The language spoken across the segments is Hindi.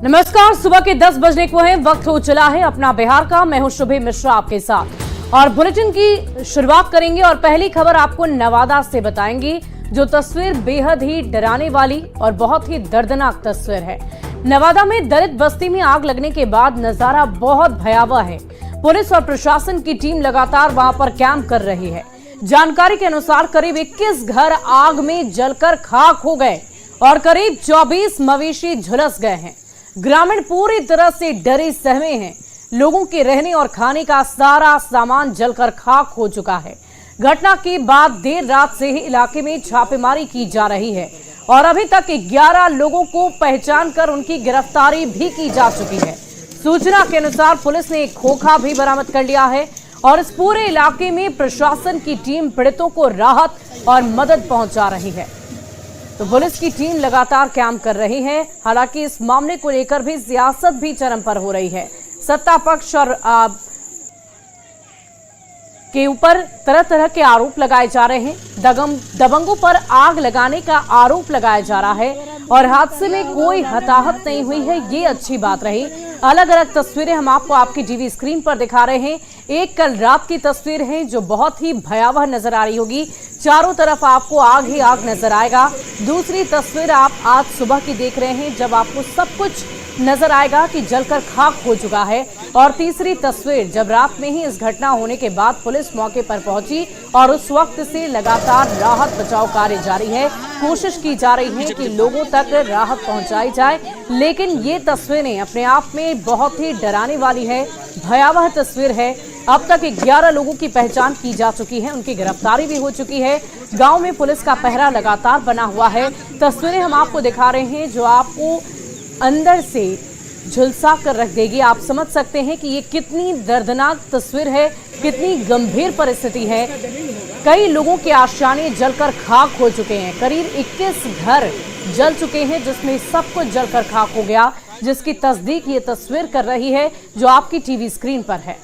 नमस्कार, सुबह के 10 बजने को है, वक्त हो चला है अपना बिहार का। मैं हूं शुभी मिश्रा आपके साथ और बुलेटिन की शुरुआत करेंगे और पहली खबर आपको नवादा से बताएंगे, जो तस्वीर बेहद ही डराने वाली और बहुत ही दर्दनाक तस्वीर है। नवादा में दलित बस्ती में आग लगने के बाद नजारा बहुत भयावह है। पुलिस और प्रशासन की टीम लगातार वहां पर कैंप कर रही है। जानकारी के अनुसार करीब 21 घर आग में जलकर खाक हो गए और करीब 24 मवेशी झुलस गए हैं। ग्रामीण पूरी तरह से डरे सहमे हैं। लोगों के रहने और खाने का सारा सामान जलकर खाक हो चुका है। घटना के बाद देर रात से ही इलाके में छापेमारी की जा रही है और अभी तक 11 लोगों को पहचान कर उनकी गिरफ्तारी भी की जा चुकी है। सूचना के अनुसार पुलिस ने एक खोखा भी बरामद कर लिया है और इस पूरे इलाके में प्रशासन की टीम पीड़ितों को राहत और मदद पहुंचा रही है। तो पुलिस की टीम लगातार कैंप कर रही है। हालांकि इस मामले को लेकर भी सियासत भी चरम पर हो रही है। सत्ता पक्ष और के ऊपर तरह तरह के आरोप लगाए जा रहे हैं। दबंगों पर आग लगाने का आरोप लगाया जा रहा है और हादसे में कोई हताहत नहीं हुई है, ये अच्छी बात रही। अलग अलग तस्वीरें हम आपको आपकी टीवी स्क्रीन पर दिखा रहे हैं। एक कल रात की तस्वीर है जो बहुत ही भयावह नजर आ रही होगी। चारों तरफ आपको आग ही आग नजर आएगा। दूसरी तस्वीर आप आज सुबह की देख रहे हैं जब आपको सब कुछ नजर आएगा कि जलकर खाक हो चुका है। और तीसरी तस्वीर जब रात में ही इस घटना होने के बाद पुलिस मौके पर पहुंची और उस वक्त से लगातार राहत बचाव कार्य जारी है। कोशिश की जा रही है कि लोगों तक राहत पहुंचाई जाए, लेकिन ये तस्वीरें अपने आप में बहुत ही डराने वाली है, भयावह तस्वीर है। अब तक 11 लोगों की पहचान की जा चुकी है, उनकी गिरफ्तारी भी हो चुकी है। गांव में पुलिस का पहरा लगातार बना हुआ है। तस्वीरें हम आपको दिखा रहे हैं जो आपको अंदर से झुलसा कर रख देगी। आप समझ सकते हैं कि ये कितनी दर्दनाक तस्वीर है, कितनी गंभीर परिस्थिति है। कई लोगों के आशियाने जलकर खाक हो चुके हैं। करीब 21 घर जल चुके हैं जिसमें सब कुछ जलकर खाक हो गया, जिसकी तस्दीक ये तस्वीर कर रही है जो आपकी टीवी स्क्रीन पर है।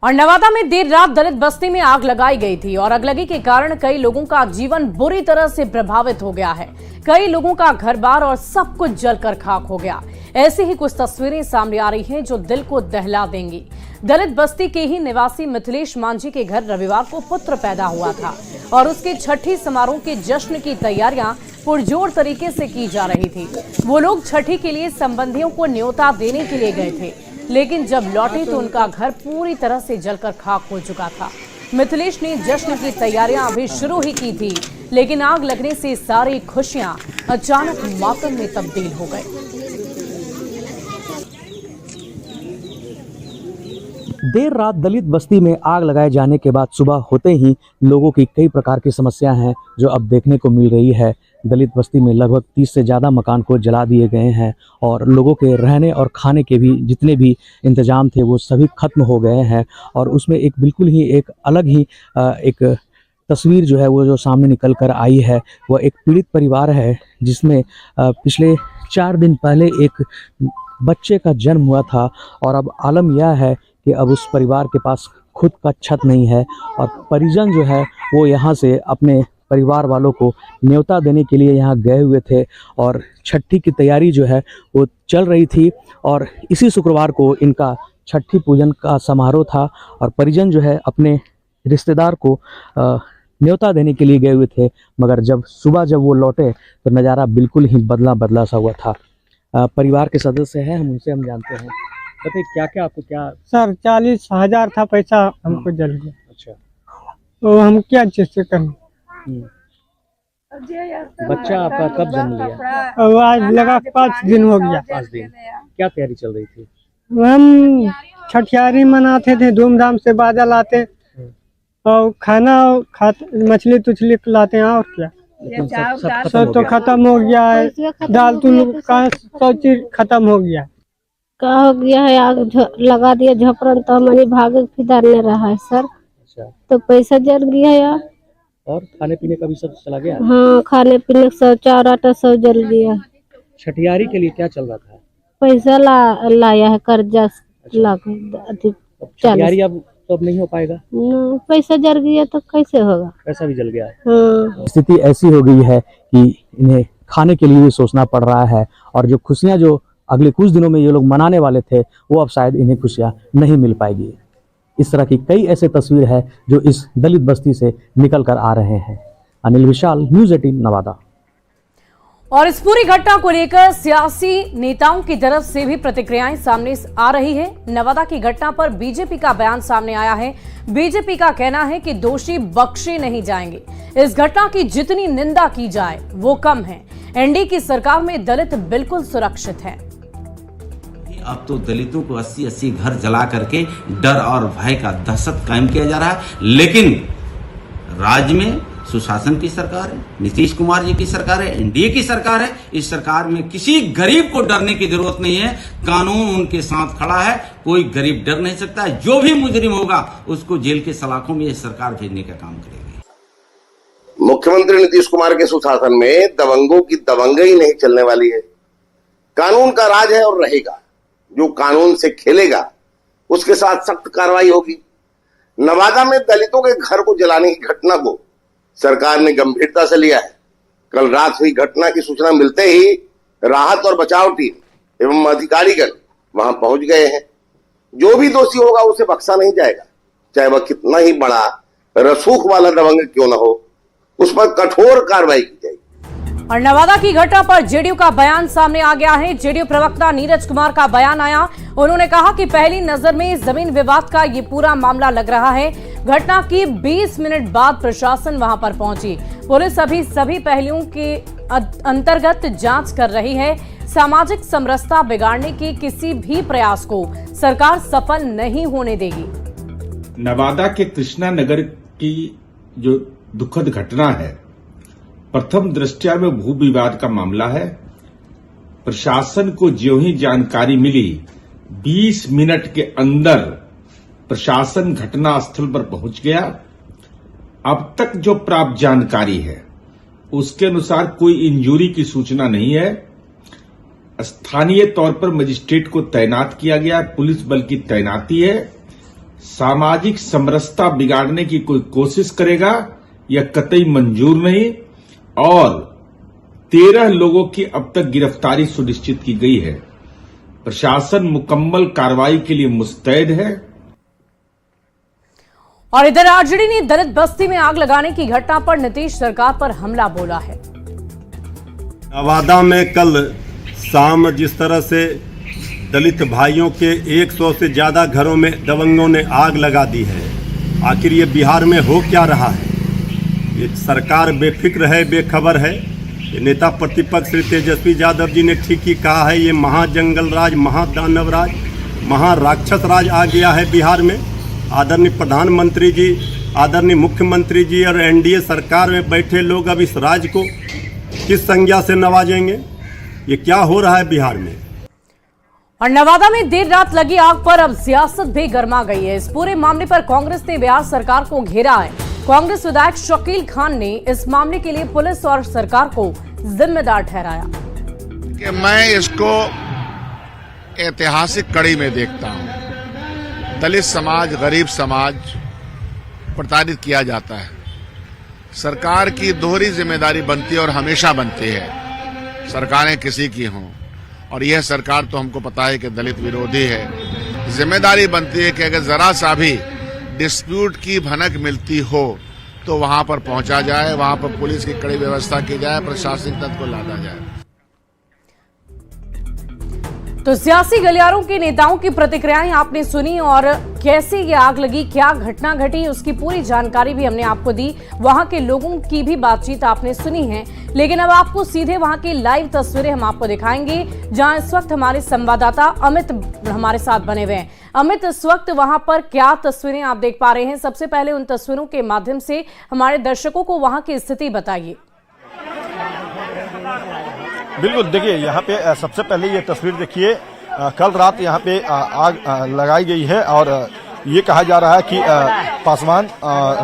और नवादा में देर रात दलित बस्ती में आग लगाई गई थी और अगलगी के कारण कई लोगों का जीवन बुरी तरह से प्रभावित हो गया है। कई लोगों का घर-बार और सब कुछ जलकर खाक हो गया। ऐसी ही कुछ तस्वीरें सामने आ रही हैं जो दिल को दहला देंगी। दलित बस्ती के ही निवासी मिथिलेश मांझी के घर रविवार को पुत्र पैदा हुआ था और उसके छठी समारोह के जश्न की तैयारियां पुरजोर तरीके से की जा रही थी। वो लोग छठी के लिए संबंधियों को न्योता देने के लिए गए थे, लेकिन जब लौटे तो उनका घर पूरी तरह से जलकर खाक हो चुका था। मिथिलेश ने जश्न की तैयारियां अभी शुरू ही की थी, लेकिन आग लगने से सारी खुशियां अचानक मातम में तब्दील हो गई। देर रात दलित बस्ती में आग लगाए जाने के बाद सुबह होते ही लोगों की कई प्रकार की समस्याएं हैं जो अब देखने को मिल रही है। दलित बस्ती में लगभग 30 से ज़्यादा मकान को जला दिए गए हैं और लोगों के रहने और खाने के भी जितने भी इंतजाम थे वो सभी खत्म हो गए हैं। और उसमें एक बिल्कुल ही एक अलग ही एक तस्वीर जो है वो जो सामने निकल कर आई है, वह एक पीड़ित परिवार है जिसमें पिछले 4 दिन पहले एक बच्चे का जन्म हुआ था और अब आलम यह है कि अब उस परिवार के पास खुद का छत नहीं है और परिजन जो है वो यहाँ से अपने परिवार वालों को न्योता देने के लिए यहाँ गए हुए थे और छठी की तैयारी जो है वो चल रही थी। और इसी शुक्रवार को इनका छठी पूजन का समारोह था और परिजन जो है अपने रिश्तेदार को न्योता देने के लिए गए हुए थे, मगर जब वो लौटे तो नज़ारा बिल्कुल ही बदला सा हुआ था। परिवार के सदस्य हैं, उनसे हम जानते हैं। बताइए क्या क्या आपको क्या। सर 40,000 था पैसा, हमको जल गया। अच्छा, तो हम क्या चीज से करें? बच्चा आपका कब जन्म लिया? आज लगा 5 दिन हो गया। 5 दिन। क्या तैयारी चल रही थी? हम छठियारी मनाते थे, धूमधाम से बाजा लाते और खाना खाते, मछली तुछली लाते हैं और क्या। सब तो खत्म हो गया है, दाल तुल का सब चीज खत्म हो गया। का हो गया है, आग लगा दिया झपरन, तो हमारी भाग फिदार नहीं रहा है सर। अच्छा, तो पैसा जल गया यार। और खाने पीने का भी सब चला गया? हाँ, खाने पीने सब चार आटा सब जल गया। छठियारी के लिए क्या चल रहा था? पैसा लाया है कर्जा। अच्छा। छठियारी अब नहीं हो पाएगा? पैसा जल गया तो कैसे होगा? पैसा भी जल गया है। हाँ। स्थिति ऐसी हो गई है कि इन्हें खाने के लिए भी सोचना पड़ रहा है और जो खुशियां जो अगले कुछ दिनों में ये लोग मनाने वाले थे वो अब शायद इन्हें खुशियां नहीं मिल पाएगी। इस तरह की कई ऐसे तस्वीर है जो इस दलित बस्ती से निकल कर आ रहे हैं। अनिल विशाल, न्यूज़ 18 नवादा। और इस पूरी घटना को लेकर सियासी नेताओं की तरफ से भी प्रतिक्रियाएं सामने आ रही है। नवादा की घटना पर बीजेपी का बयान सामने आया है। बीजेपी का कहना है कि दोषी बख्शे नहीं जाएंगे। इस घटना की जितनी निंदा की जाए वो कम है। एनडीए की सरकार में दलित बिल्कुल सुरक्षित है। अब तो दलितों को 80-80 घर जला करके डर और भय का दहशत कायम किया जा रहा है। लेकिन राज्य में सुशासन की सरकार है, नीतीश कुमार जी की सरकार है, एनडीए की सरकार है। इस सरकार में किसी गरीब को डरने की जरूरत नहीं है। कानून उनके साथ खड़ा है, कोई गरीब डर नहीं सकता। जो भी मुजरिम होगा उसको जेल के सलाखों में यह सरकार भेजने का काम करेगी। मुख्यमंत्री नीतीश कुमार के सुशासन में दबंगों की दबंगई नहीं चलने वाली है। कानून का राज है और रहेगा। जो कानून से खेलेगा उसके साथ सख्त कार्रवाई होगी। नवादा में दलितों के घर को जलाने की घटना को सरकार ने गंभीरता से लिया है। कल रात हुई घटना की सूचना मिलते ही राहत और बचाव टीम एवं अधिकारीगण वहां पहुंच गए हैं। जो भी दोषी होगा उसे बख्शा नहीं जाएगा, चाहे वह कितना ही बड़ा रसूख वाला दबंग क्यों न हो, उस पर कठोर कार्रवाई की जाएगी। और नवादा की घटना पर जेडीयू का बयान सामने आ गया है। जेडीयू प्रवक्ता नीरज कुमार का बयान आया। उन्होंने कहा कि पहली नजर में जमीन विवाद का ये पूरा मामला लग रहा है। घटना की 20 मिनट बाद प्रशासन वहां पर पहुंची। पुलिस अभी सभी पहलुओं के अंतर्गत जांच कर रही है। सामाजिक समरसता बिगाड़ने के किसी भी प्रयास को सरकार सफल नहीं होने देगी। नवादा के कृष्णा नगर की जो दुखद घटना है, प्रथम दृष्टया में भू विवाद का मामला है। प्रशासन को ज्यों ही जानकारी मिली 20 मिनट के अंदर प्रशासन घटना स्थल पर पहुंच गया। अब तक जो प्राप्त जानकारी है उसके अनुसार कोई इंजरी की सूचना नहीं है। स्थानीय तौर पर मजिस्ट्रेट को तैनात किया गया, पुलिस बल की तैनाती है। सामाजिक समरसता बिगाड़ने की कोई कोशिश करेगा यह कतई मंजूर नहीं। और 13 लोगों की अब तक गिरफ्तारी सुनिश्चित की गई है। प्रशासन मुकम्मल कार्रवाई के लिए मुस्तैद है। और इधर आरजेडी ने दलित बस्ती में आग लगाने की घटना पर नीतीश सरकार पर हमला बोला है। नवादा में कल शाम जिस तरह से दलित भाइयों के 100 से ज्यादा घरों में दबंगों ने आग लगा दी है, आखिर ये बिहार में हो क्या रहा है? ये सरकार बेफिक्र है, बेखबर है। ये नेता प्रतिपक्ष श्री तेजस्वी यादव जी ने ठीक ही कहा है, ये महाजंगल राज, महादानव राज, महाराक्षस राज आ गया है बिहार में। आदरणीय प्रधानमंत्री जी, आदरणीय मुख्यमंत्री जी और एनडीए सरकार में बैठे लोग अब इस राज को किस संज्ञा से नवाजेंगे? ये क्या हो रहा है बिहार में? और नवादा में देर रात लगी आग पर अब सियासत भी गर्मा गई है। इस पूरे मामले पर कांग्रेस ने बिहार सरकार को घेरा है। कांग्रेस विधायक शकील खान ने इस मामले के लिए पुलिस और सरकार को जिम्मेदार ठहराया। कि मैं इसको ऐतिहासिक कड़ी में देखता हूं। दलित समाज, गरीब समाज प्रताड़ित किया जाता है। सरकार की दोहरी जिम्मेदारी बनती है और हमेशा बनती है, सरकारें किसी की हों। और यह सरकार तो हमको पता है कि दलित विरोधी है। जिम्मेदारी बनती है कि अगर जरा सा भी डिस्प्यूट की भनक मिलती हो तो वहां पर पहुंचा जाए, वहां पर पुलिस की कड़ी व्यवस्था की जाए, प्रशासनिक तंत्र को लादा जाए। तो सियासी गलियारों के नेताओं की प्रतिक्रियाएं आपने सुनी और कैसे ये आग लगी, क्या घटना घटी, उसकी पूरी जानकारी भी हमने आपको दी। वहां के लोगों की भी बातचीत आपने सुनी है। लेकिन अब आपको सीधे वहां की लाइव तस्वीरें हम आपको दिखाएंगे, जहां इस वक्त हमारे संवाददाता अमित हमारे साथ बने हुए हैं। अमित, इस वक्त वहां पर क्या तस्वीरें आप देख पा रहे हैं? सबसे पहले उन तस्वीरों के माध्यम से हमारे दर्शकों को वहां की स्थिति बताइए। बिल्कुल, देखिए यहाँ पे सबसे पहले ये तस्वीर देखिए, कल रात यहाँ पे आग लगाई गई है और ये कहा जा रहा है कि पासवान,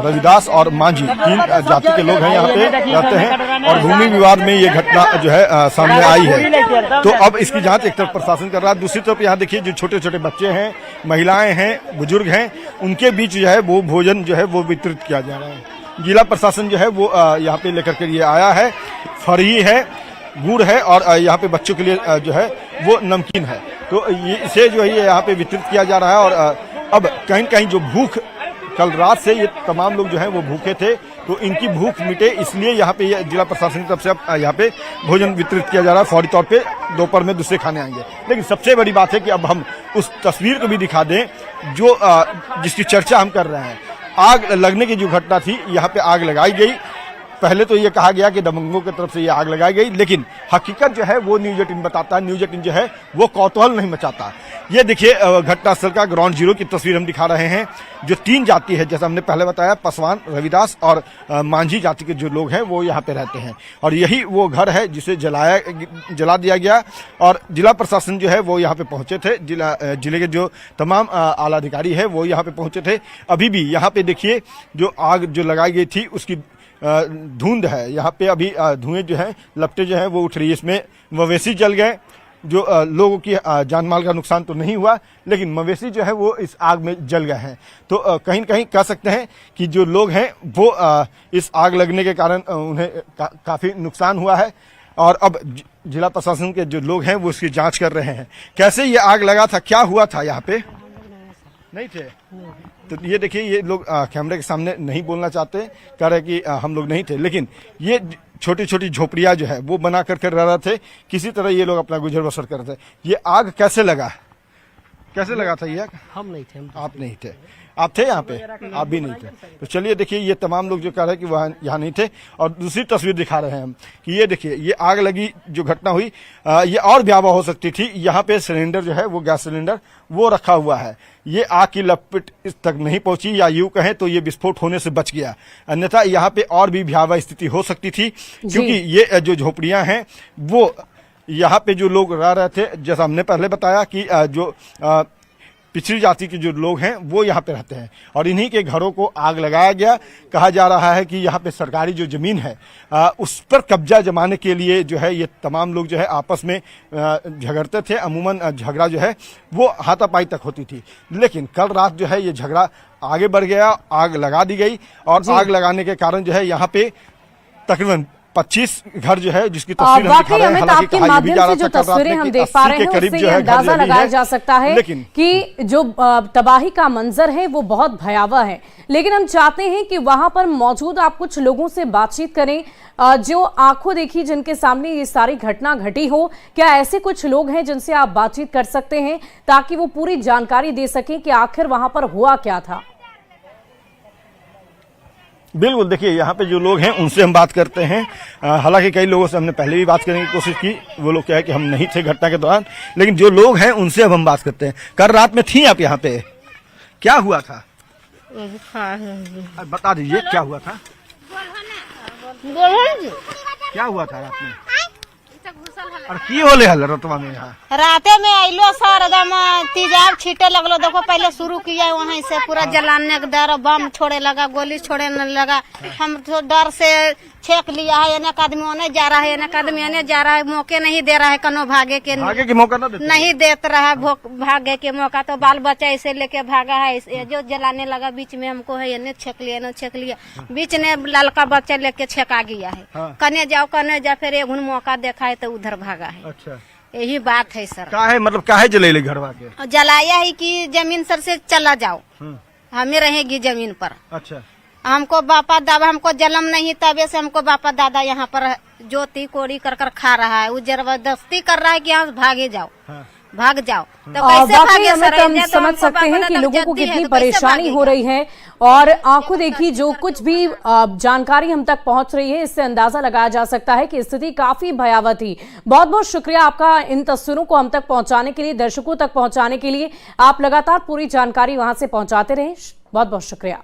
रविदास और मांझी 3 जाति के लोग हैं यहाँ पे रहते हैं और भूमि विवाद में ये घटना जो है सामने आई है। तो अब इसकी जांच एक तरफ प्रशासन कर रहा है, दूसरी तरफ यहाँ देखिए जो छोटे छोटे बच्चे हैं, महिलाएं हैं, बुजुर्ग हैं, उनके बीच जो है वो भोजन जो है वो वितरित किया जा रहा है। जिला प्रशासन जो है वो यहाँ पे लेकर के ये आया है। फरही है, गुड़ है और यहाँ पे बच्चों के लिए जो है वो नमकीन है। तो ये इसे जो है ये यहाँ पे वितरित किया जा रहा है। और अब कहीं कहीं जो भूख, कल रात से ये तमाम लोग जो हैं वो भूखे थे, तो इनकी भूख मिटे इसलिए यहाँ पे ये जिला प्रशासन की तरफ से अब यहाँ पे भोजन वितरित किया जा रहा है। फौरी तौर पे दोपहर में दूसरे खाने आएंगे। लेकिन सबसे बड़ी बात है कि अब हम उस तस्वीर को भी दिखा दें जो जिसकी चर्चा हम कर रहे हैं। आग लगने की जो घटना थी, यहाँ पे आग लगाई गई। पहले तो ये कहा गया कि दबंगों की तरफ से ये आग लगाई गई, लेकिन हकीकत जो है वो न्यूज 18 बताता है। न्यूज 18 जो है वो कौतूहल नहीं मचाता। ये देखिए घटनास्थल का ग्राउंड जीरो की तस्वीर हम दिखा रहे हैं। जो 3 जाति है, जैसा हमने पहले बताया, पासवान, रविदास और मांझी जाति के जो लोग हैं वो यहाँ पे रहते हैं। और यही वो घर है जिसे जला दिया गया। और जिला प्रशासन जो है वो यहाँ पे पहुंचे थे। जिले के जो तमाम आला अधिकारी है वो यहाँ पे पहुंचे थे। अभी भी यहाँ पे देखिए जो आग जो लगाई गई थी उसकी धुंध है। यहाँ पे अभी धुएं जो है, लपटें जो है वो उठ रही है। इसमें मवेशी जल गए। जो लोगों की जान माल का नुकसान तो नहीं हुआ, लेकिन मवेशी जो है वो इस आग में जल गए हैं। तो कहीं कहीं कह सकते हैं कि जो लोग हैं वो इस आग लगने के कारण उन्हें काफी नुकसान हुआ है। और अब जिला प्रशासन के जो लोग हैं वो इसकी जांच कर रहे हैं। कैसे ये आग लगा था, क्या हुआ था, यहाँ पे नहीं थे। तो ये देखिए ये लोग कैमरे के सामने नहीं बोलना चाहते, कह रहे कि हम लोग नहीं थे। लेकिन ये छोटी छोटी झोपड़ियां जो है वो बना करके रह रहे थे। किसी तरह ये लोग अपना गुजर बसर कर रहे थे। ये आग कैसे लगा था ये? हम नहीं थे। आप नहीं थे? आप थे यहाँ पे? आप भी नहीं थे। तो चलिए देखिए ये तमाम लोग जो कह रहे हैं कि वह यहाँ नहीं थे। और दूसरी तस्वीर दिखा रहे हैं हम कि ये देखिए ये आग लगी जो घटना हुई ये और भयावह हो सकती थी। यहाँ पे सिलेंडर जो है वो गैस सिलेंडर वो रखा हुआ है। ये आग की लपट इस तक नहीं पहुंची, या यूं कहें तो ये विस्फोट होने से बच गया। अन्यथा यहाँ पे और भी भयावह स्थिति हो सकती थी, क्योंकि ये जो झोपड़ियां हैं वो यहाँ पे जो लोग रह रहे थे, जैसा हमने पहले बताया कि जो पिछड़ी जाति के जो लोग हैं वो यहाँ पे रहते हैं। और इन्हीं के घरों को आग लगाया गया। कहा जा रहा है कि यहाँ पे सरकारी जो जमीन है उस पर कब्जा जमाने के लिए जो है ये तमाम लोग जो है आपस में झगड़ते थे। अमूमन झगड़ा जो है वो हाथापाई तक होती थी। लेकिन कल रात जो है ये झगड़ा आगे बढ़ गया, आग लगा दी गई। और आग लगाने के कारण जो है यहाँ पे तकरीबन 25 घर जो है जिसकी तस्वीर हम दिखा रहे हैं। हालांकि आपके माध्यम से जो तस्वीरें हम देख पा रहे हैं उससे ये अंदाजा लगाया जा सकता है कि जो तबाही का मंजर है वो बहुत भयावह है। लेकिन हम चाहते हैं कि वहां पर मौजूद आप कुछ लोगों से बातचीत करें जो आंखों देखी, जिनके सामने ये सारी घटना घटी हो। क्या ऐसे कुछ लोग हैं जिनसे आप बातचीत कर सकते हैं ताकि वो पूरी जानकारी दे सकें कि आखिर वहां पर हुआ क्या था? बिल्कुल, देखिए यहाँ पे जो लोग हैं उनसे हम बात करते हैं। हालांकि कई लोगों से हमने पहले भी बात करने की कोशिश की, वो लोग कहे कि हम नहीं थे घटना के दौरान। लेकिन जो लोग हैं उनसे अब हम बात करते हैं। कल रात में थी आप यहाँ पे, क्या हुआ था बता दीजिए, क्या हुआ था? क्या हुआ था रात में? और की होले हल रतवा में यहाँ राते में आइलो सर एकदम तेजाब छीटे लगलो। देखो पहले शुरू किया वहीं से पूरा जलाने का डर, बम छोड़े लगा, गोली छोड़े लगा। हम तो डर से छेक लिया है। एक आदमी ओने जा रहा है, एक आदमी ओने जा रहा है। मौके नहीं दे रहा है कनो भागे के मौका नहीं देता रहा। भागे के मौका तो बाल बच्चा इसे लेके भागा है। जो जलाने लगा बीच में हमको है ने छेक लिया बीच ने लड़का बच्चा लेके छेका गया है। कने जाओ फिर एक मौका देखा है तो उधर भागा है। अच्छा, यही बात है सर। काहे मतलब काहे जलेले घरवा के? जलाया है कि जमीन सर से चला जाओ, हमें रहेगी जमीन पर। अच्छा, हमको बापा दादा, हमको जन्म नहीं तबे से हमको बापा दादा यहाँ पर जोती कोड़ी कर खा रहा है। वो जबरदस्ती कर रहा है कि यहाँ भागे जाओ, भाग जाओ। तो कैसे भागे सर? हम समझ सकते हैं कि लोगों को कितनी परेशानी हो रही है। और आंखों देखी जो कुछ भी जानकारी हम तक पहुंच रही है, इससे अंदाजा लगाया जा सकता है कि स्थिति काफी भयावह थी। बहुत बहुत शुक्रिया आपका इन तस्वीरों को हम तक पहुंचाने के लिए, दर्शकों तक पहुंचाने के लिए। आप लगातार पूरी जानकारी वहां से पहुंचाते रहें। बहुत बहुत शुक्रिया।